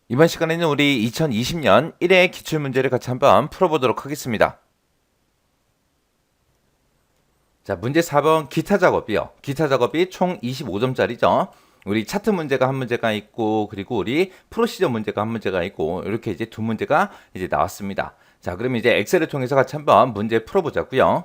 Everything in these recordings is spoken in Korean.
이번 시간에는 우리 2020년 1회 기출문제를 같이 한번 풀어보도록 하겠습니다. 자, 문제 4번 기타 작업이요. 기타 작업이 총 25점짜리죠. 우리 차트 문제가 한 문제가 있고, 그리고 우리 프로시저 문제가 한 문제가 있고, 이렇게 이제 두 문제가 이제 나왔습니다. 자, 그러면 이제 엑셀을 통해서 같이 한번 문제 풀어보자고요.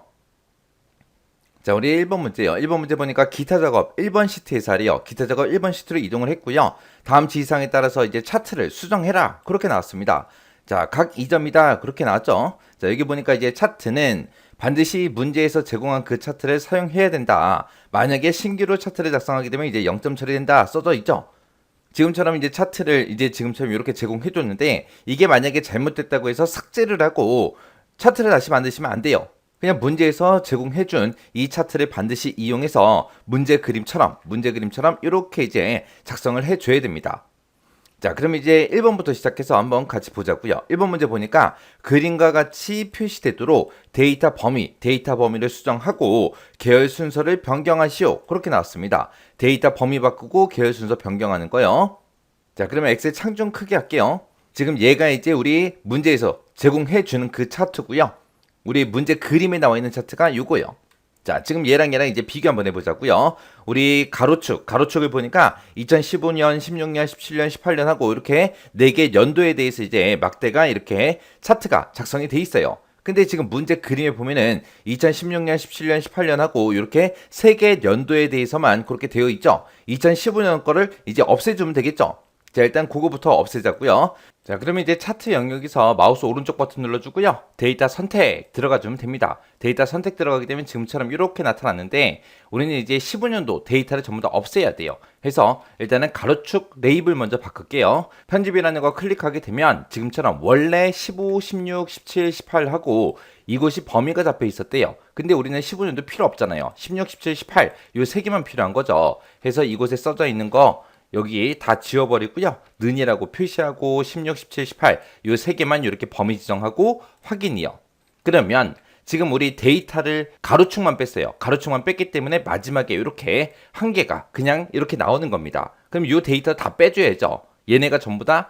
자, 우리 1번 문제요. 1번 문제 보니까 기타 작업 1번 시트에서 하래요. 기타 작업 1번 시트로 이동을 했고요. 다음 지시사항에 따라서 이제 차트를 수정해라. 그렇게 나왔습니다. 자, 각 2점이다. 그렇게 나왔죠. 자, 여기 보니까 이제 차트는 반드시 문제에서 제공한 그 차트를 사용해야 된다. 만약에 신규로 차트를 작성하게 되면 이제 0점 처리된다. 써져 있죠. 지금처럼 이제 차트를 이제 지금처럼 이렇게 제공해 줬는데 이게 만약에 잘못됐다고 해서 삭제를 하고 차트를 다시 만드시면 안 돼요. 그냥 문제에서 제공해준 이 차트를 반드시 이용해서 문제 그림처럼 이렇게 이제 작성을 해줘야 됩니다. 자, 그럼 이제 1번부터 시작해서 한번 같이 보자고요. 1번 문제 보니까 그림과 같이 표시되도록 데이터 범위를 수정하고 계열 순서를 변경하시오. 그렇게 나왔습니다. 데이터 범위 바꾸고 계열 순서 변경하는 거요. 자, 그러면 엑셀 창 좀 크게 할게요. 지금 얘가 이제 우리 문제에서 제공해주는 그 차트고요. 우리 문제 그림에 나와 있는 차트가 요거예요. 자, 지금 얘랑 이제 비교 한번 해보자고요. 우리 가로축을 보니까 2015년, 16년, 17년, 18년 하고 이렇게 4개 연도에 대해서 이제 막대가 이렇게 차트가 작성이 돼 있어요. 근데 지금 문제 그림에 보면은 2016년, 17년, 18년 하고 이렇게 3개 연도에 대해서만 그렇게 되어 있죠. 2015년 거를 이제 없애주면 되겠죠. 자, 일단 그거부터 없애자고요. 자, 그러면 이제 차트 영역에서 마우스 오른쪽 버튼 눌러주고요. 데이터 선택 들어가주면 됩니다. 데이터 선택 들어가게 되면 지금처럼 이렇게 나타났는데 우리는 이제 15년도 데이터를 전부 다 없애야 돼요. 해서 일단은 가로축 레이블 먼저 바꿀게요. 편집이라는 거 클릭하게 되면 지금처럼 원래 15, 16, 17, 18 하고 이곳이 범위가 잡혀 있었대요. 근데 우리는 15년도 필요 없잖아요. 16, 17, 18 요 세 개만 필요한 거죠. 해서 이곳에 써져 있는 거 여기 다 지워버리고요. 는이라고 표시하고 16, 17, 18 요 세 개만 이렇게 범위 지정하고 확인이요. 그러면 지금 우리 데이터를 가로축만 뺐어요. 가로축만 뺐기 때문에 마지막에 이렇게 한 개가 그냥 이렇게 나오는 겁니다. 그럼 이 데이터 다 빼줘야죠. 얘네가 전부 다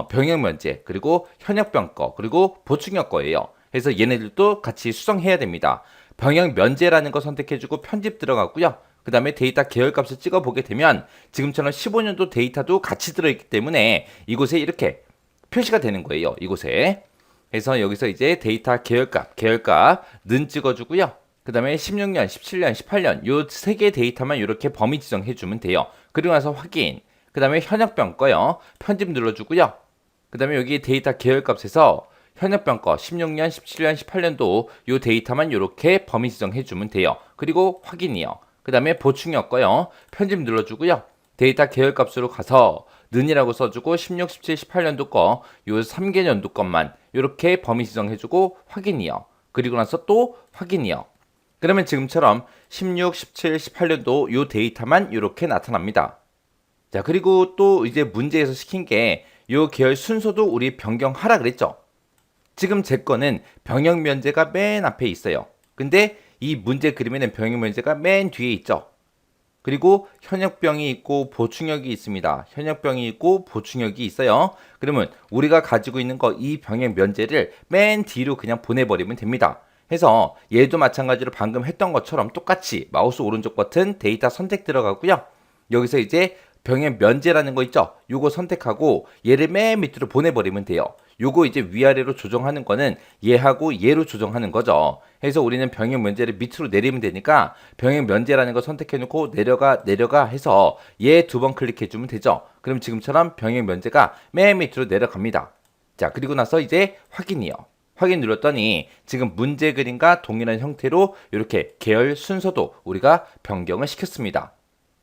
병역 면제 그리고 현역병 거 그리고 보충역 거예요. 그래서 얘네들도 같이 수정해야 됩니다. 병역 면제라는 거 선택해주고 편집 들어가고요. 그 다음에 데이터 계열값을 찍어보게 되면 지금처럼 15년도 데이터도 같이 들어있기 때문에 이곳에 이렇게 표시가 되는 거예요. 이곳에. 그래서 여기서 이제 데이터 계열값 는 찍어주고요. 그 다음에 16년, 17년, 18년 요 세 개 데이터만 이렇게 범위 지정해주면 돼요. 그리고 나서 확인. 그 다음에 현역병 거요. 편집 눌러주고요. 그 다음에 여기 데이터 계열값에서 현역병 거 16년, 17년, 18년도 요 데이터만 이렇게 범위 지정해주면 돼요. 그리고 확인이요. 그 다음에 보충역 거요. 편집 눌러주고요. 데이터 계열값으로 가서 는이라고 써주고 16, 17, 18년도 거 요 3개 연도 것만 이렇게 범위 지정해주고 확인이요. 그리고 나서 또 확인이요. 그러면 지금처럼 16, 17, 18년도 요 데이터만 이렇게 나타납니다. 자, 그리고 또 이제 문제에서 시킨 게 요 계열 순서도 우리 변경하라 그랬죠. 지금 제 거는 병역 면제가 맨 앞에 있어요. 근데 이 문제 그림에는 병역 면제가 맨 뒤에 있죠. 그리고 현역병이 있고 보충역이 있습니다. 현역병이 있고 보충역이 있어요. 그러면 우리가 가지고 있는 거 이 병역 면제를 맨 뒤로 그냥 보내버리면 됩니다. 해서 얘도 마찬가지로 방금 했던 것처럼 똑같이 마우스 오른쪽 버튼 데이터 선택 들어가고요. 여기서 이제 병역 면제라는 거 있죠? 요거 선택하고 얘를 맨 밑으로 보내버리면 돼요. 요거 이제 위아래로 조정하는 거는 얘하고 얘로 조정하는 거죠. 해서 우리는 병역 면제를 밑으로 내리면 되니까 병역 면제라는 거 선택해놓고 내려가 해서 얘 두 번 클릭해주면 되죠. 그럼 지금처럼 병역 면제가 맨 밑으로 내려갑니다. 자, 그리고 나서 이제 확인이요. 확인 눌렀더니 지금 문제 그림과 동일한 형태로 이렇게 계열 순서도 우리가 변경을 시켰습니다.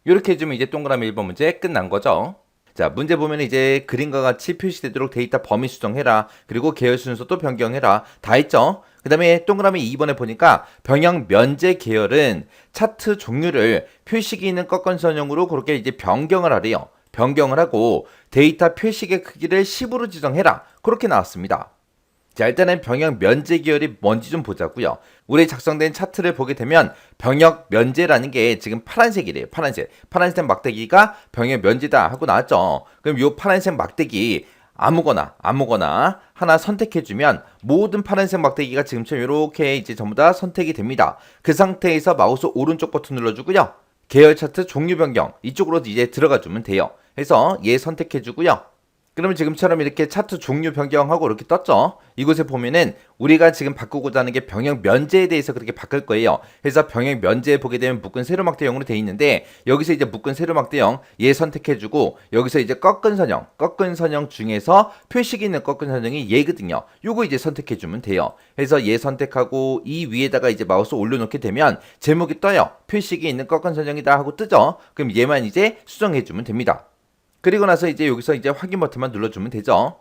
이렇게 해주면 이제 동그라미 1번 문제 끝난 거죠. 자, 문제 보면 이제 그림과 같이 표시되도록 데이터 범위 수정해라. 그리고 계열 순서도 변경해라. 다 했죠? 그 다음에 동그라미 2번에 보니까 병역 면제 계열은 차트 종류를 표시기는 꺾은 선형으로 그렇게 이제 변경을 하래요. 변경을 하고 데이터 표식의 크기를 10으로 지정해라. 그렇게 나왔습니다. 자, 일단은 병역 면제 계열이 뭔지 좀 보자고요. 우리 작성된 차트를 보게 되면 병역 면제라는 게 지금 파란색이래요. 파란색 막대기가 병역 면제다 하고 나왔죠. 그럼 이 파란색 막대기 아무거나 하나 선택해주면 모든 파란색 막대기가 지금처럼 이렇게 이제 전부 다 선택이 됩니다. 그 상태에서 마우스 오른쪽 버튼 눌러주고요. 계열 차트 종류 변경 이쪽으로 이제 들어가주면 돼요. 그래서 얘 선택해주고요. 그러면 지금처럼 이렇게 차트 종류 변경하고 이렇게 떴죠. 이곳에 보면은 우리가 지금 바꾸고자 하는 게 병역 면제에 대해서 그렇게 바꿀 거예요. 그래서 병역 면제에 보게 되면 묶은 세로막대형으로 돼 있는데 여기서 이제 묶은 세로막대형 얘 선택해주고 여기서 이제 꺾은 선형 중에서 표식이 있는 꺾은 선형이 얘거든요. 요거 이제 선택해주면 돼요. 그래서 얘 선택하고 이 위에다가 이제 마우스 올려놓게 되면 제목이 떠요. 표식이 있는 꺾은 선형이다 하고 뜨죠. 그럼 얘만 이제 수정해주면 됩니다. 그리고 나서 이제 여기서 이제 확인 버튼만 눌러주면 되죠.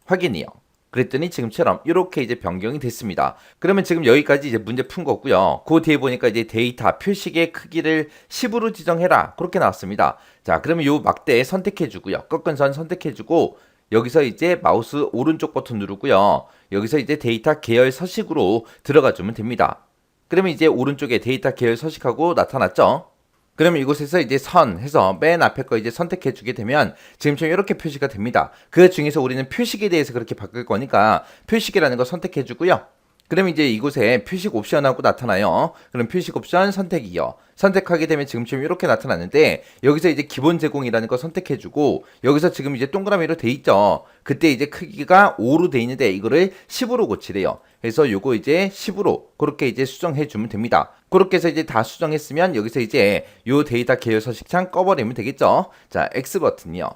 확인이요. 그랬더니 지금처럼 이렇게 이제 변경이 됐습니다. 그러면 지금 여기까지 이제 문제 푼 거고요. 그 뒤에 보니까 이제 데이터 표식의 크기를 10으로 지정해라. 그렇게 나왔습니다. 자, 그러면 요 막대 선택해주고요. 꺾은 선 선택해주고 여기서 이제 마우스 오른쪽 버튼 누르고요. 여기서 이제 데이터 계열 서식으로 들어가주면 됩니다. 그러면 이제 오른쪽에 데이터 계열 서식하고 나타났죠. 그러면 이곳에서 이제 선 해서 맨 앞에 거 이제 선택해 주게 되면 지금처럼 이렇게 표시가 됩니다. 그 중에서 우리는 표식에 대해서 그렇게 바꿀 거니까 표식이라는 거 선택해 주고요. 그러면 이제 이곳에 표식 옵션하고 나타나요. 그럼 표식 옵션 선택이요. 선택하게 되면 지금처럼 이렇게 나타나는데 여기서 이제 기본 제공이라는 거 선택해주고 여기서 지금 이제 동그라미로 돼 있죠. 그때 이제 크기가 5로 돼 있는데 이거를 10으로 고치래요. 그래서 요거 이제 10으로 그렇게 이제 수정해 주면 됩니다. 그렇게 해서 이제 다 수정했으면 여기서 이제 요 데이터 계열 서식창 꺼버리면 되겠죠. 자, X 버튼이요.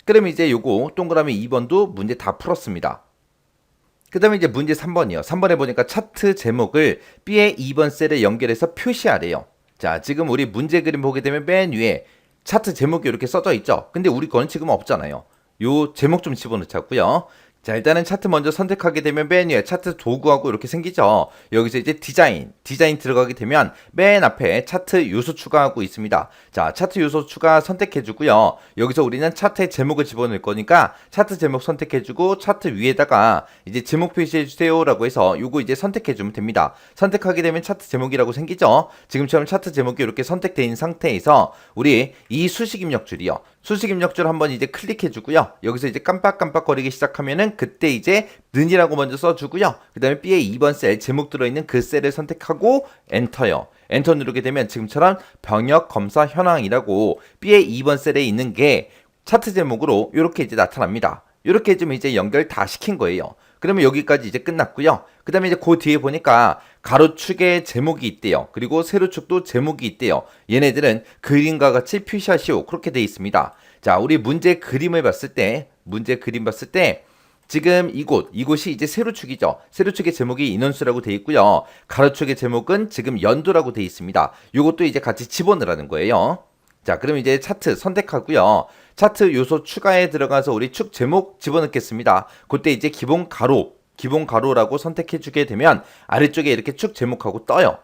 그러면 이제 요거 동그라미 2번도 문제 다 풀었습니다. 그 다음에 이제 문제 3번이요. 3번에 보니까 차트 제목을 B의 2번 셀에 연결해서 표시하래요. 자, 지금 우리 문제 그림 보게 되면 맨 위에 차트 제목이 이렇게 써져 있죠. 근데 우리 거는 지금 없잖아요. 요 제목 좀 집어넣자고요. 자, 일단은 차트 먼저 선택하게 되면 맨 위에 차트 도구하고 이렇게 생기죠. 여기서 이제 디자인 들어가게 되면 맨 앞에 차트 요소 추가하고 있습니다. 자, 차트 요소 추가 선택해주고요. 여기서 우리는 차트의 제목을 집어넣을 거니까 차트 제목 선택해주고 차트 위에다가 이제 제목 표시해주세요 라고 해서 요거 이제 선택해주면 됩니다. 선택하게 되면 차트 제목이라고 생기죠. 지금처럼 차트 제목이 이렇게 선택되어 있는 상태에서 우리 이 수식 입력줄이요. 수식 입력줄 한번 이제 클릭해주고요. 여기서 이제 깜빡깜빡거리기 시작하면은 그때 이제 는이라고 먼저 써주고요. 그 다음에 B의 2번 셀 제목 들어있는 그 셀을 선택하고 엔터요. 엔터 누르게 되면 지금처럼 병역 검사 현황이라고 B의 2번 셀에 있는 게 차트 제목으로 이렇게 이제 나타납니다. 이렇게 좀 이제 연결 다 시킨 거예요. 그러면 여기까지 이제 끝났고요. 그 다음에 이제 그 뒤에 보니까 가로축에 제목이 있대요. 그리고 세로축도 제목이 있대요. 얘네들은 그림과 같이 표시하시오. 그렇게 돼 있습니다. 자, 우리 문제 그림 봤을 때 지금 이곳이 이제 세로축이죠. 세로축의 제목이 인원수라고 돼 있고요. 가로축의 제목은 지금 연도라고 돼 있습니다. 요것도 이제 같이 집어넣으라는 거예요. 자, 그럼 이제 차트 선택하고요. 차트 요소 추가에 들어가서 우리 축 제목 집어넣겠습니다. 그때 이제 기본 가로라고 선택해 주게 되면 아래쪽에 이렇게 축 제목하고 떠요.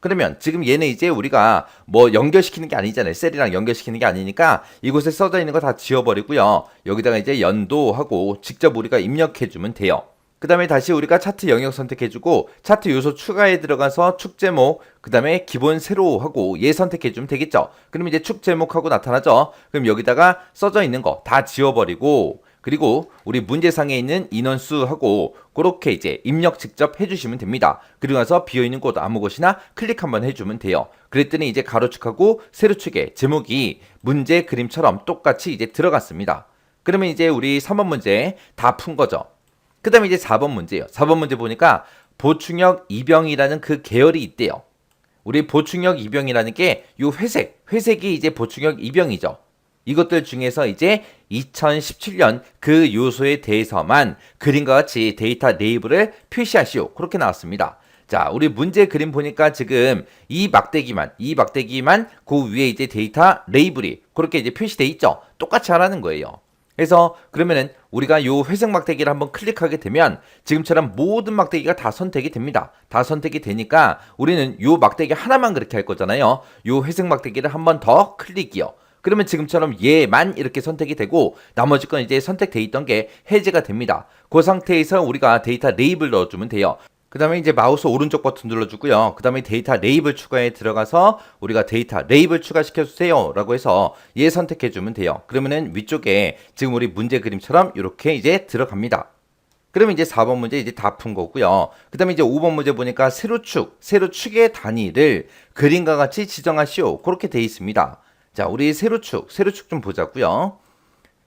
그러면 지금 얘는 이제 우리가 뭐 연결시키는 게 아니잖아요. 셀이랑 연결시키는 게 아니니까 이곳에 써져 있는 거 다 지워버리고요. 여기다가 이제 연도하고 직접 우리가 입력해주면 돼요. 그 다음에 다시 우리가 차트 영역 선택해주고 차트 요소 추가에 들어가서 축 제목 그 다음에 기본 세로 하고 얘 선택해주면 되겠죠. 그러면 이제 축 제목하고 나타나죠. 그럼 여기다가 써져 있는 거 다 지워버리고 그리고 우리 문제상에 있는 인원수하고 그렇게 이제 입력 직접 해주시면 됩니다. 그리고 나서 비어있는 곳 아무 곳이나 클릭 한번 해주면 돼요. 그랬더니 이제 가로축하고 세로축에 제목이 문제 그림처럼 똑같이 이제 들어갔습니다. 그러면 이제 우리 3번 문제 다 푼 거죠. 그 다음에 이제 4번 문제예요. 4번 문제 보니까 보충역 이병이라는 그 계열이 있대요. 우리 보충역 이병이라는 게 요 회색이 이제 보충역 이병이죠. 이것들 중에서 이제 2017년 그 요소에 대해서만 그림과 같이 데이터 레이블을 표시하시오. 그렇게 나왔습니다. 자, 우리 문제 그림 보니까 지금 이 막대기만 그 위에 이제 데이터 레이블이 그렇게 이제 표시돼 있죠. 똑같이 하라는 거예요. 그래서 그러면은 우리가 요 회색 막대기를 한번 클릭하게 되면 지금처럼 모든 막대기가 다 선택이 됩니다. 다 선택이 되니까 우리는 요 막대기 하나만 그렇게 할 거잖아요. 요 회색 막대기를 한번 더 클릭이요. 그러면 지금처럼 얘만 이렇게 선택이 되고 나머지 건 이제 선택돼 있던 게 해제가 됩니다. 그 상태에서 우리가 데이터 레이블 넣어주면 돼요. 그 다음에 이제 마우스 오른쪽 버튼 눌러주고요. 그 다음에 데이터 레이블 추가에 들어가서 우리가 데이터 레이블 추가시켜주세요 라고 해서 얘 선택해주면 돼요. 그러면은 위쪽에 지금 우리 문제 그림처럼 이렇게 이제 들어갑니다. 그러면 이제 4번 문제 이제 다 푼 거고요. 그 다음에 이제 5번 문제 보니까 세로축의 단위를 그림과 같이 지정하시오. 그렇게 돼 있습니다. 자, 우리 세로축 좀 보자고요.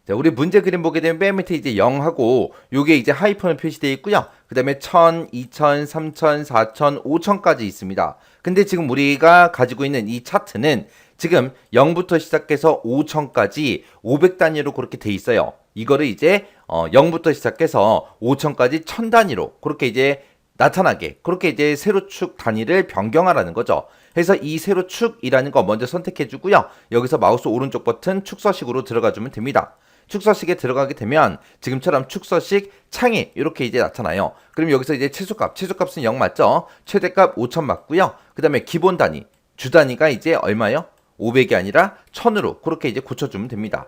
자, 우리 문제 그림 보게 되면 맨 밑에 이제 0하고 요게 이제 하이픈으로 표시되어 있고요. 그 다음에 1000, 2000, 3000, 4000, 5000까지 있습니다. 근데 지금 우리가 가지고 있는 이 차트는 지금 0부터 시작해서 5000까지 500단위로 그렇게 돼 있어요. 이거를 이제 0부터 시작해서 5000까지 1000단위로 그렇게 이제 나타나게 그렇게 이제 세로축 단위를 변경하라는 거죠. 그래서 이 세로축이라는 거 먼저 선택해 주고요. 여기서 마우스 오른쪽 버튼 축서식으로 들어가 주면 됩니다. 축서식에 들어가게 되면 지금처럼 축서식 창이 이렇게 이제 나타나요. 그럼 여기서 이제 최소값은 0 맞죠? 최대값 5000 맞고요. 그 다음에 기본 단위, 주 단위가 이제 얼마요? 500이 아니라 1000으로 그렇게 이제 고쳐주면 됩니다.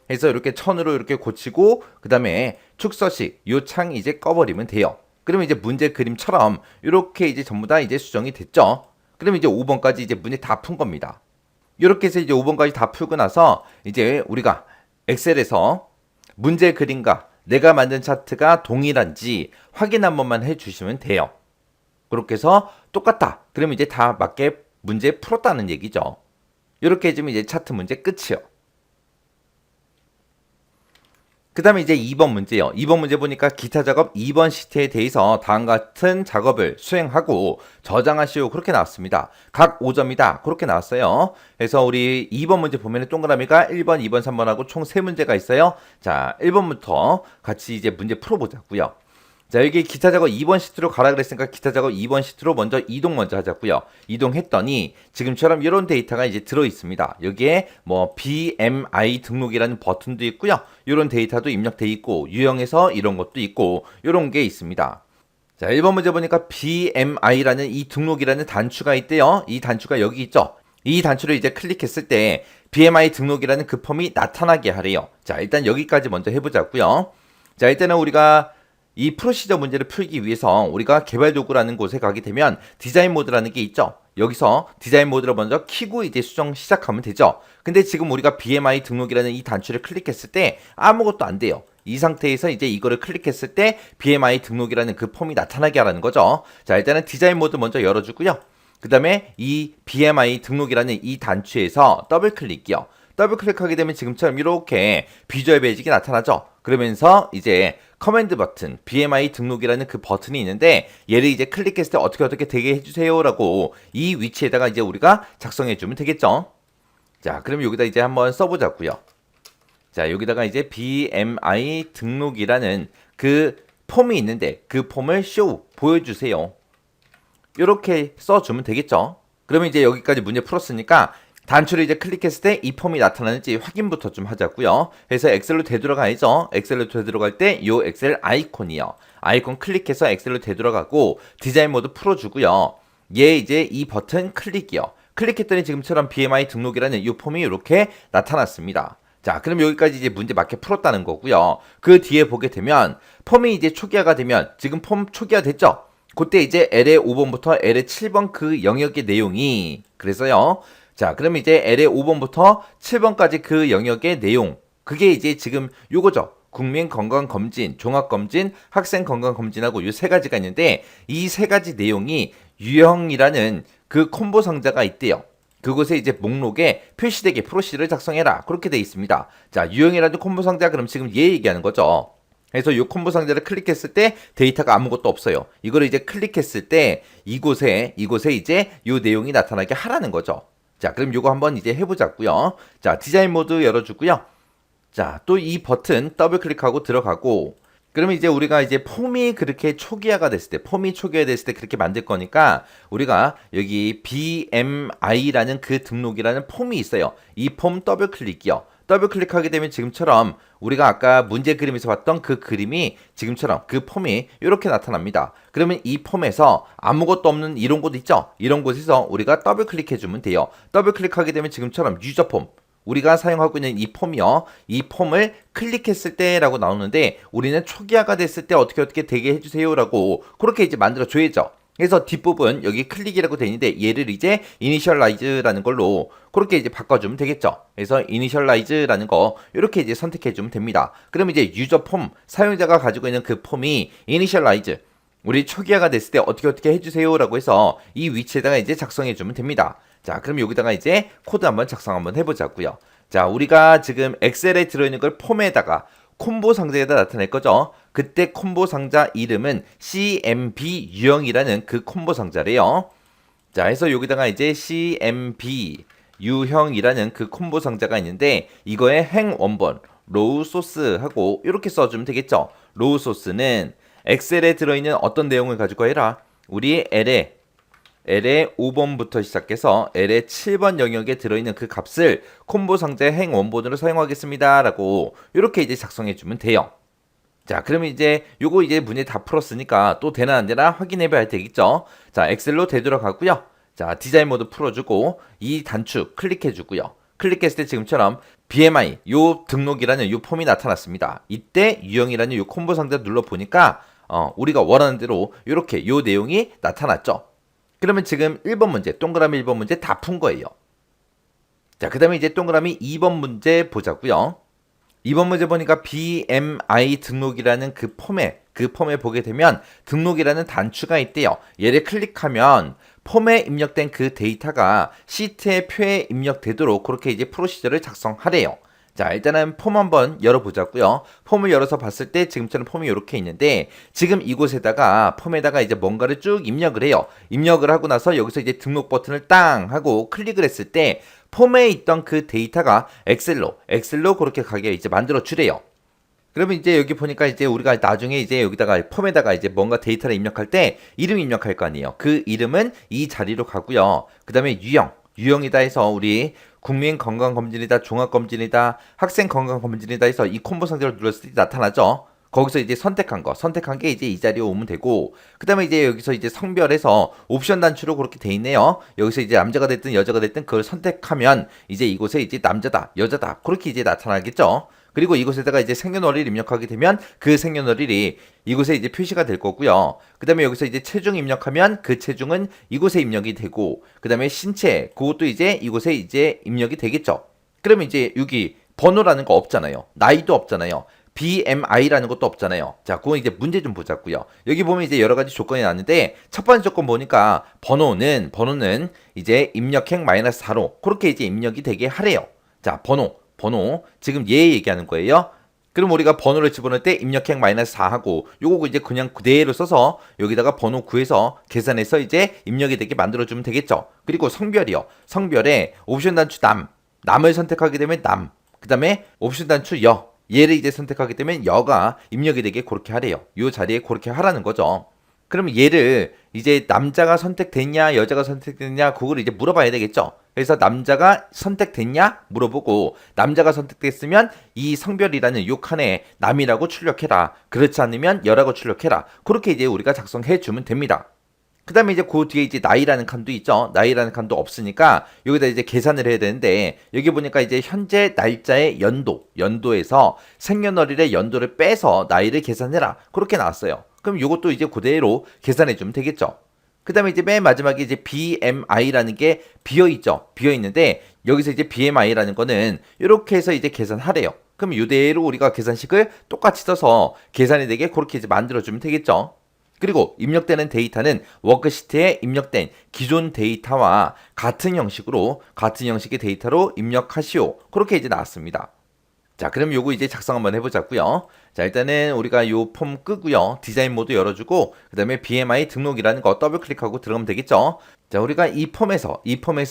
그래서 이렇게 1000으로 이렇게 고치고 그 다음에 축서식 요 창 이제 꺼버리면 돼요. 그러면 이제 문제 그림처럼 이렇게 이제 전부 다 이제 수정이 됐죠. 그러면 이제 5번까지 이제 문제 다 푼 겁니다. 이렇게 해서 이제 5번까지 다 풀고 나서 이제 우리가 엑셀에서 문제 그림과 내가 만든 차트가 동일한지 확인 한 번만 해주시면 돼요. 그렇게 해서 똑같다. 그러면 이제 다 맞게 문제 풀었다는 얘기죠. 이렇게 해주면 이제 차트 문제 끝이요. 그 다음에 이제 2번 문제요. 2번 문제 보니까 기타 작업 2번 시트에 대해서 다음과 같은 작업을 수행하고 저장하시오. 그렇게 나왔습니다. 각 5점이다. 그렇게 나왔어요. 그래서 우리 2번 문제 보면 동그라미가 1번, 2번, 3번하고 총 3문제가 있어요. 자, 1번부터 같이 이제 문제 풀어보자고요. 자, 여기 기타 작업 2번 시트로 가라 그랬으니까 기타 작업 2번 시트로 먼저 이동 먼저 하자고요. 이동했더니 지금처럼 이런 데이터가 이제 들어 있습니다. 여기에 뭐 BMI 등록이라는 버튼도 있고요. 이런 데이터도 입력돼 있고 유형에서 이런 것도 있고 이런 게 있습니다. 자, 1번 문제 보니까 BMI라는 이 등록이라는 단추가 있대요. 이 단추가 여기 있죠. 이 단추를 이제 클릭했을 때 BMI 등록이라는 그 폼이 나타나게 하래요. 자, 일단 여기까지 먼저 해보자고요. 자, 일단은 우리가 이 프로시저 문제를 풀기 위해서 우리가 개발 도구라는 곳에 가게 되면 디자인 모드라는 게 있죠. 여기서 디자인 모드를 먼저 키고 이제 수정 시작하면 되죠. 근데 지금 우리가 BMI 등록이라는 이 단추를 클릭했을 때 아무것도 안 돼요. 이 상태에서 이제 이거를 클릭했을 때 BMI 등록이라는 그 폼이 나타나게 하라는 거죠. 자, 일단은 디자인 모드 먼저 열어주고요. 그 다음에 이 BMI 등록이라는 이 단추에서 더블 클릭이요. 더블 클릭하게 되면 지금처럼 이렇게 비주얼 베이직이 나타나죠. 그러면서 이제 커맨드 버튼, BMI 등록이라는 그 버튼이 있는데 얘를 이제 클릭했을 때 어떻게 되게 해주세요 라고 이 위치에다가 이제 우리가 작성해 주면 되겠죠. 자, 그럼 여기다 이제 한번 써보자고요. 자, 여기다가 이제 BMI 등록이라는 그 폼이 있는데 그 폼을 보여주세요. 이렇게 써주면 되겠죠. 그러면 이제 여기까지 문제 풀었으니까 단추를 이제 클릭했을 때 이 폼이 나타나는지 확인부터 좀 하자고요. 그래서 엑셀로 되돌아가야죠. 엑셀로 되돌아갈 때 이 엑셀 아이콘이요. 아이콘 클릭해서 엑셀로 되돌아가고 디자인 모드 풀어주고요. 얘 이제 이 버튼 클릭이요. 클릭했더니 지금처럼 BMI 등록이라는 이 폼이 이렇게 나타났습니다. 자, 그럼 여기까지 이제 문제 맞게 풀었다는 거고요. 그 뒤에 보게 되면 폼이 이제 초기화가 되면 지금 폼 초기화 됐죠? 그때 이제 LA 5번부터 LA 7번 그 영역의 내용이 그래서요. 자, 그럼 이제 LA 5번부터 7번까지 그 영역의 내용 그게 이제 지금 요거죠. 국민건강검진, 종합검진, 학생건강검진하고 요 세 가지가 있는데 이 세 가지 내용이 유형이라는 그 콤보 상자가 있대요. 그곳에 이제 목록에 표시되게 프로시를 작성해라. 그렇게 돼 있습니다. 자, 유형이라는 콤보 상자 그럼 지금 얘 얘기하는 거죠. 그래서 이 콤보 상자를 클릭했을 때 데이터가 아무것도 없어요. 이거를 이제 클릭했을 때 이곳에 이제 이 내용이 나타나게 하라는 거죠. 자, 그럼 이거 한번 이제 해보자고요. 자, 디자인 모드 열어주고요. 자, 또 이 버튼 더블 클릭하고 들어가고 그러면 이제 우리가 이제 폼이 그렇게 초기화가 됐을 때 그렇게 만들 거니까 우리가 여기 BMI라는 그 등록이라는 폼이 있어요. 이 폼 더블 클릭이요. 더블 클릭하게 되면 지금처럼 우리가 아까 문제 그림에서 봤던 그 그림이 지금처럼 그 폼이 이렇게 나타납니다. 그러면 이 폼에서 아무것도 없는 이런 곳 있죠? 이런 곳에서 우리가 더블 클릭해 주면 돼요. 더블 클릭하게 되면 지금처럼 유저 폼 우리가 사용하고 있는 이 폼이요. 이 폼을 클릭했을 때라고 나오는데 우리는 초기화가 됐을 때 어떻게 되게 해주세요라고 그렇게 이제 만들어 줘야죠. 그래서 뒷부분 여기 클릭이라고 돼 있는데 얘를 이제 이니셜라이즈라는 걸로 그렇게 이제 바꿔주면 되겠죠. 그래서 이니셜라이즈라는 거 이렇게 이제 선택해주면 됩니다. 그럼 이제 유저 폼 사용자가 가지고 있는 그 폼이 이니셜라이즈 우리 초기화가 됐을 때 어떻게 해주세요라고 해서 이 위치에다가 이제 작성해주면 됩니다. 자, 그럼 여기다가 이제 코드 한번 작성 한번 해보자고요. 자, 우리가 지금 엑셀에 들어있는 걸 폼에다가 콤보 상자에다 나타낼 거죠. 그때 콤보 상자 이름은 CMB 유형이라는 그 콤보 상자래요. 자, 해서 여기다가 이제 CMB 유형이라는 그 콤보 상자가 있는데 이거의 행 원본 로우 소스하고 이렇게 써주면 되겠죠. 로우 소스는 엑셀에 들어있는 어떤 내용을 가지고 해라. 우리 L의 5번부터 시작해서 L의 7번 영역에 들어있는 그 값을 콤보 상자의 행 원본으로 사용하겠습니다. 라고 이렇게 이제 작성해주면 돼요. 자, 그러면 이제 요거 이제 문제 다 풀었으니까 또 되나 안 되나 확인해 봐야 되겠죠. 자, 엑셀로 되돌아가고요. 자, 디자인 모드 풀어주고 이 단추 클릭해 주고요. 클릭했을 때 지금처럼 BMI 요 등록이라는 요 폼이 나타났습니다. 이때 유형이라는 요 콤보 상자 눌러 보니까 우리가 원하는 대로 이렇게 요 내용이 나타났죠. 그러면 지금 1번 문제, 동그라미 1번 문제 다 푼 거예요. 자, 그 다음에 이제 동그라미 2번 문제 보자고요. 2번 문제 보니까 BMI 등록이라는 그 폼에 보게 되면 등록이라는 단추가 있대요. 얘를 클릭하면 폼에 입력된 그 데이터가 시트의 표에 입력되도록 그렇게 이제 프로시저를 작성하래요. 자, 일단은 폼 한번 열어보자고요. 폼을 열어서 봤을 때 지금처럼 폼이 이렇게 있는데 지금 이곳에다가 폼에다가 이제 뭔가를 쭉 입력을 해요. 입력을 하고 나서 여기서 이제 등록 버튼을 땅 하고 클릭을 했을 때 폼에 있던 그 데이터가 엑셀로 그렇게 가게 이제 만들어 주래요. 그러면 이제 여기 보니까 이제 우리가 나중에 이제 여기다가 폼에다가 이제 뭔가 데이터를 입력할 때 이름 입력할 거 아니에요. 그 이름은 이 자리로 가고요. 그 다음에 유형이다 해서 우리 국민 건강검진이다, 종합검진이다, 학생 건강검진이다 해서 이 콤보 상자를 눌렀을 때 나타나죠. 거기서 이제 선택한 게 이제 이 자리에 오면 되고, 그 다음에 이제 여기서 이제 성별에서 옵션 단추로 그렇게 돼 있네요. 여기서 이제 남자가 됐든 여자가 됐든 그걸 선택하면 이제 이곳에 이제 남자다, 여자다, 그렇게 이제 나타나겠죠. 그리고 이곳에다가 이제 생년월일을 입력하게 되면 그 생년월일이 이곳에 이제 표시가 될 거고요. 그 다음에 여기서 이제 체중 입력하면 그 체중은 이곳에 입력이 되고, 그 다음에 신체, 그것도 이제 이곳에 이제 입력이 되겠죠. 그러면 이제 여기 번호라는 거 없잖아요. 나이도 없잖아요. BMI라는 것도 없잖아요. 자, 그건 이제 문제 좀 보자고요. 여기 보면 이제 여러 가지 조건이 나왔는데 첫 번째 조건 보니까 번호는 이제 입력행 -4로 그렇게 이제 입력이 되게 하래요. 자, 번호 지금 얘 얘기하는 거예요. 그럼 우리가 번호를 집어넣을 때 입력행 -4하고 요거 이제 그냥 그대로 써서 여기다가 번호 구해서 계산해서 이제 입력이 되게 만들어주면 되겠죠. 그리고 성별에 옵션 단추 남을 선택하게 되면 남, 그 다음에 옵션 단추 얘를 이제 선택하게 되면 여가 입력이 되게 그렇게 하래요. 요 자리에 그렇게 하라는 거죠. 그럼 얘를 이제 남자가 선택됐냐 여자가 선택됐냐 그걸 이제 물어봐야 되겠죠. 그래서 남자가 선택됐냐 물어보고 남자가 선택됐으면 이 성별이라는 요 칸에 남이라고 출력해라. 그렇지 않으면 여라고 출력해라. 그렇게 이제 우리가 작성해 주면 됩니다. 그 다음에 이제 그 뒤에 이제 나이라는 칸도 있죠. 나이라는 칸도 없으니까 여기다 이제 계산을 해야 되는데 여기 보니까 이제 현재 날짜의 연도에서 생년월일의 연도를 빼서 나이를 계산해라. 그렇게 나왔어요. 그럼 이것도 이제 그대로 계산해 주면 되겠죠. 그 다음에 이제 맨 마지막에 이제 BMI라는 게 비어있죠. 비어있는데 여기서 이제 BMI라는 거는 이렇게 해서 이제 계산하래요. 그럼 이대로 우리가 계산식을 똑같이 써서 계산이 되게 그렇게 이제 만들어주면 되겠죠. 그리고 입력되는 데이터는 워크시트에 입력된 기존 데이터와 같은 형식의 데이터로 입력하시오. 그렇게 이제 나왔습니다. 자, 그럼 요거 이제 작성 한번 해보자고요. 자, 일단은 우리가 요 폼 끄고요. 디자인 모드 열어주고 그 다음에 BMI 등록이라는 거 더블 클릭하고 들어가면 되겠죠. 자, 우리가 이 폼에서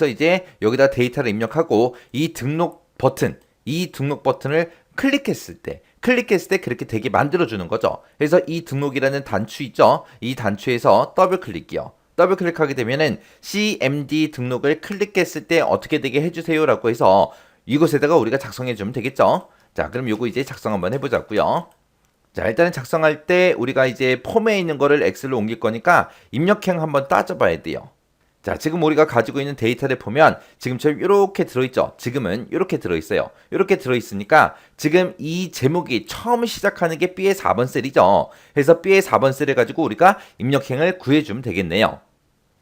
이제 여기다 데이터를 입력하고 이 등록 버튼을 클릭했을 때 그렇게 되게 만들어주는 거죠. 그래서 이 등록이라는 단추 있죠. 이 단추에서 더블 클릭이요. 더블 클릭하게 되면은 CMD 등록을 클릭했을 때 어떻게 되게 해주세요 라고 해서 이곳에다가 우리가 작성해 주면 되겠죠. 자, 그럼 요거 이제 작성 한번 해보자고요. 자, 일단은 작성할 때 우리가 이제 폼에 있는 거를 엑셀로 옮길 거니까 입력행 한번 따져봐야 돼요. 자, 지금 우리가 가지고 있는 데이터를 보면 지금처럼 이렇게 들어있죠. 지금은 이렇게 들어있어요. 이렇게 들어있으니까 지금 이 제목이 처음 시작하는 게 B의 4번 셀이죠. 그래서 B의 4번 셀을 가지고 우리가 입력행을 구해주면 되겠네요.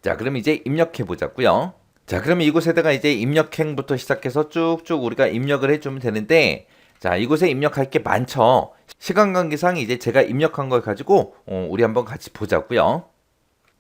자, 그럼 이제 입력해 보자고요. 자, 그러면 이곳에다가 이제 입력행부터 시작해서 쭉쭉 우리가 입력을 해주면 되는데, 자, 이곳에 입력할 게 많죠. 시간 관계상 이제 제가 입력한 걸 가지고 우리 한번 같이 보자고요.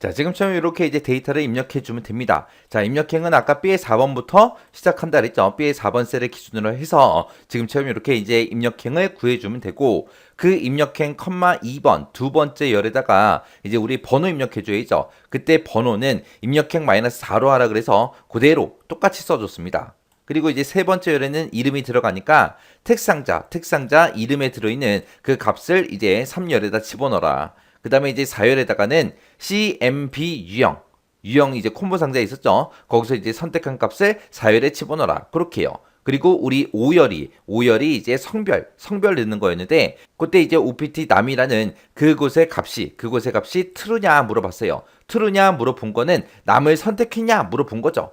자, 지금처럼 이렇게 이제 데이터를 입력해 주면 됩니다. 자, 입력행은 아까 B의 4번부터 시작한다 그랬죠. B의 4번 셀을 기준으로 해서 지금처럼 이렇게 이제 입력행을 구해 주면 되고, 그 입력행, 2번 두 번째 열에다가 이제 우리 번호 입력해 줘야죠. 그때 번호는 입력행 -4로 하라 그래서 그대로 똑같이 써줬습니다. 그리고 이제 세 번째 열에는 이름이 들어가니까 택상자 이름에 들어있는 그 값을 이제 3열에다 집어넣어라. 그 다음에 이제 4열에다가는 CMB 유형 이제 콤보 상자에 있었죠. 거기서 이제 선택한 값을 4열에 집어넣어라. 그렇게요. 그리고 우리 5열이 이제 성별 넣는 거였는데, 그때 이제 OPT 남이라는 그곳의 값이 true냐 물어봤어요. true냐 물어본 거는 남을 선택했냐 물어본 거죠.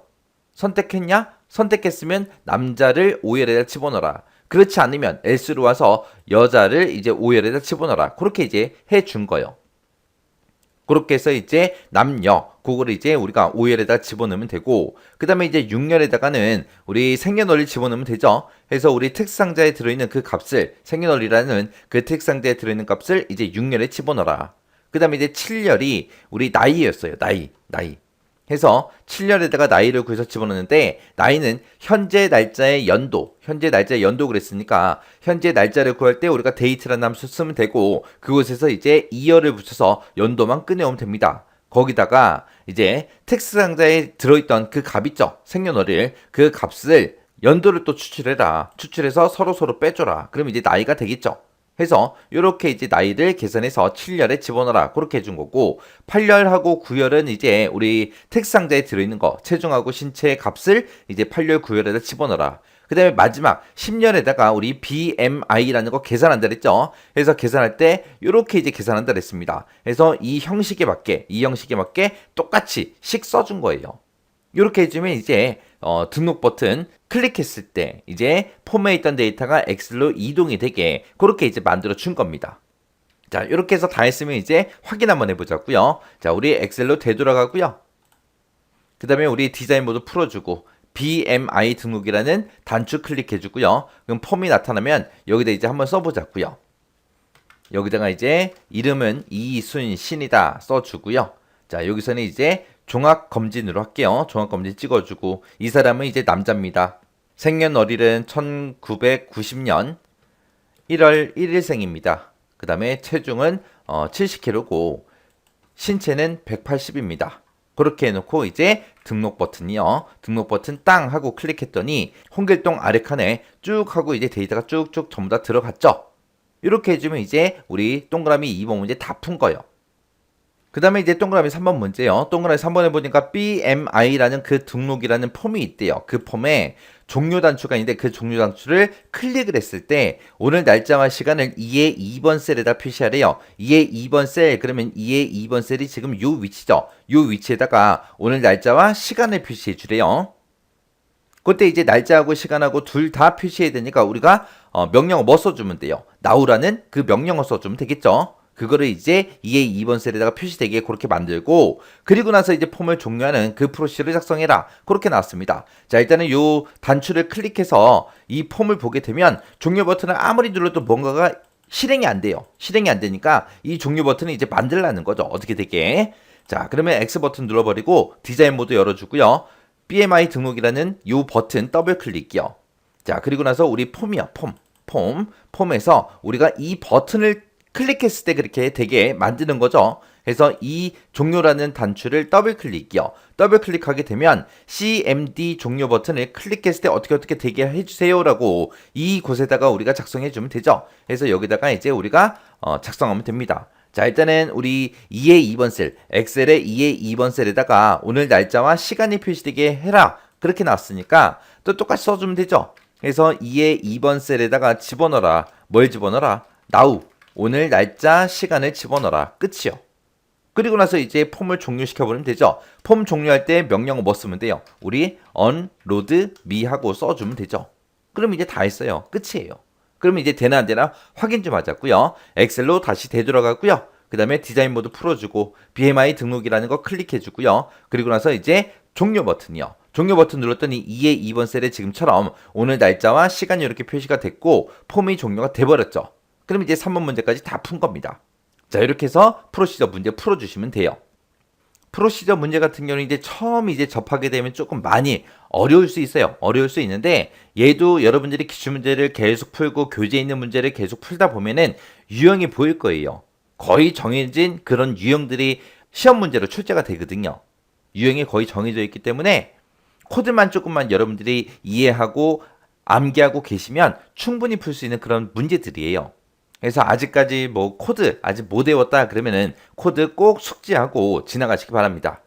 선택했으면 남자를 5열에다 집어넣어라. 그렇지 않으면 else로 와서 여자를 이제 5열에다 집어넣어라. 그렇게 이제 해준 거예요. 그렇게 해서 이제 남녀 그거를 이제 우리가 5열에다 집어넣으면 되고, 그 다음에 이제 6열에다가는 우리 생년월일 집어넣으면 되죠. 그래서 우리 텍스상자에 들어있는 그 값을, 생년월일이라는 그 텍스상자에 들어있는 값을 이제 6열에 집어넣어라. 그 다음에 이제 7열이 우리 나이였어요. 나이. 해서 7열에다가 나이를 구해서 집어넣는데, 나이는 현재 날짜의 연도 그랬으니까 현재 날짜를 구할 때 우리가 데이트라는 함수 쓰면 되고, 그곳에서 이제 2열을 붙여서 연도만 꺼내오면 됩니다. 거기다가 이제 텍스트 상자에 들어있던 그 값 있죠. 생년월일 그 값을 연도를 또 추출해서 서로 빼줘라. 그럼 이제 나이가 되겠죠. 해서 이렇게 이제 나이를 계산해서 7열에 집어넣어라. 그렇게 해준 거고, 8열하고 9열은 이제 우리 텍스트 상자에 들어있는 거 체중하고 신체의 값을 이제 8열 9열에다 집어넣어라. 그 다음에 마지막 10열에다가 우리 BMI라는 거 계산한다 그랬죠. 그래서 계산할 때 이렇게 이제 계산한다 그랬습니다. 그래서 이 형식에 맞게 똑같이 식 써준 거예요. 이렇게 해주면 이제 등록 버튼 클릭했을 때 이제 폼에 있던 데이터가 엑셀로 이동이 되게 그렇게 이제 만들어 준 겁니다. 자, 이렇게 해서 다 했으면 이제 확인 한번 해보자고요. 자, 우리 엑셀로 되돌아가고요. 그 다음에 우리 디자인 모드 풀어주고 BMI 등록이라는 단추 클릭해주고요. 그럼 폼이 나타나면 여기다 이제 한번 써보자고요. 여기다가 이제 이름은 이순신이다 써주고요. 자, 여기서는 이제 종합검진으로 할게요. 종합검진 찍어주고, 이 사람은 이제 남자입니다. 생년월일은 1990년 1월 1일생입니다. 그 다음에 체중은 70kg고 신체는 180입니다. 그렇게 해놓고 이제 등록 버튼이요. 등록 버튼 땅 하고 클릭했더니 홍길동 아래 칸에 쭉 하고 이제 데이터가 쭉쭉 전부 다 들어갔죠. 이렇게 해주면 이제 우리 동그라미 2번 문제 다 푼 거예요. 그 다음에 이제 동그라미 3번 문제요. 동그라미 3번에 보니까 BMI라는 그 등록이라는 폼이 있대요. 그 폼에 종료 단추가 있는데 그 종료 단추를 클릭을 했을 때 오늘 날짜와 시간을 2의 2번 셀에다 표시하래요. 2의 2번 셀, 그러면 2의 2번 셀이 지금 요 위치죠. 요 위치에다가 오늘 날짜와 시간을 표시해 주래요. 그때 이제 날짜하고 시간하고 둘 다 표시해야 되니까 우리가 명령어 뭐 써주면 돼요? 나오라는 그 명령어 써주면 되겠죠. 그거를 이제 2의 2번 셀에다가 표시되게 그렇게 만들고, 그리고 나서 이제 폼을 종료하는 그 프로시를 작성해라. 그렇게 나왔습니다. 자, 일단은 요 단추를 클릭해서 이 폼을 보게 되면 종료 버튼을 아무리 눌러도 뭔가가 실행이 안 돼요. 실행이 안 되니까 이 종료 버튼을 이제 만들라는 거죠. 어떻게 되게. 자, 그러면 X 버튼 눌러버리고 디자인 모드 열어주고요. BMI 등록이라는 요 버튼 더블 클릭이요. 자, 그리고 나서 우리 폼이요. 폼에서 우리가 이 버튼을 클릭했을 때 그렇게 되게 만드는 거죠. 그래서 이 종료라는 단추를 더블 클릭이요. 더블 클릭하게 되면 CMD 종료 버튼을 클릭했을 때 어떻게 되게 해주세요 라고 이곳에다가 우리가 작성해 주면 되죠. 그래서 여기다가 이제 우리가 작성하면 됩니다. 자, 일단은 우리 2의 2번 셀, 엑셀의 2의 2번 셀에다가 오늘 날짜와 시간이 표시되게 해라. 그렇게 나왔으니까 또 똑같이 써주면 되죠. 그래서 2의 2번 셀에다가 집어넣어라. 뭘 집어넣어라? now. 오늘 날짜 시간을 집어넣어라. 끝이요. 그리고 나서 이제 폼을 종료시켜버리면 되죠. 폼 종료할 때 명령어 뭐 쓰면 돼요? 우리 unload me 하고 써주면 되죠. 그럼 이제 다 했어요. 끝이에요. 그러면 이제 되나 안 되나 확인 좀 하자고요. 엑셀로 다시 되돌아가고요. 그 다음에 디자인 모드 풀어주고 BMI 등록이라는 거 클릭해주고요. 그리고 나서 이제 종료 버튼이요. 종료 버튼 눌렀더니 2의 2번 셀에 지금처럼 오늘 날짜와 시간이 이렇게 표시가 됐고 폼이 종료가 돼버렸죠. 그럼 이제 3번 문제까지 다 푼 겁니다. 자, 이렇게 해서 프로시저 문제 풀어주시면 돼요. 프로시저 문제 같은 경우는 이제 처음 이제 접하게 되면 조금 많이 어려울 수 있어요. 어려울 수 있는데 얘도 여러분들이 기출 문제를 계속 풀고 교재에 있는 문제를 계속 풀다 보면은 유형이 보일 거예요. 거의 정해진 그런 유형들이 시험 문제로 출제가 되거든요. 유형이 거의 정해져 있기 때문에 코드만 조금만 여러분들이 이해하고 암기하고 계시면 충분히 풀 수 있는 그런 문제들이에요. 그래서 아직까지 뭐 코드 아직 못 외웠다 그러면은 코드 꼭 숙지하고 지나가시기 바랍니다.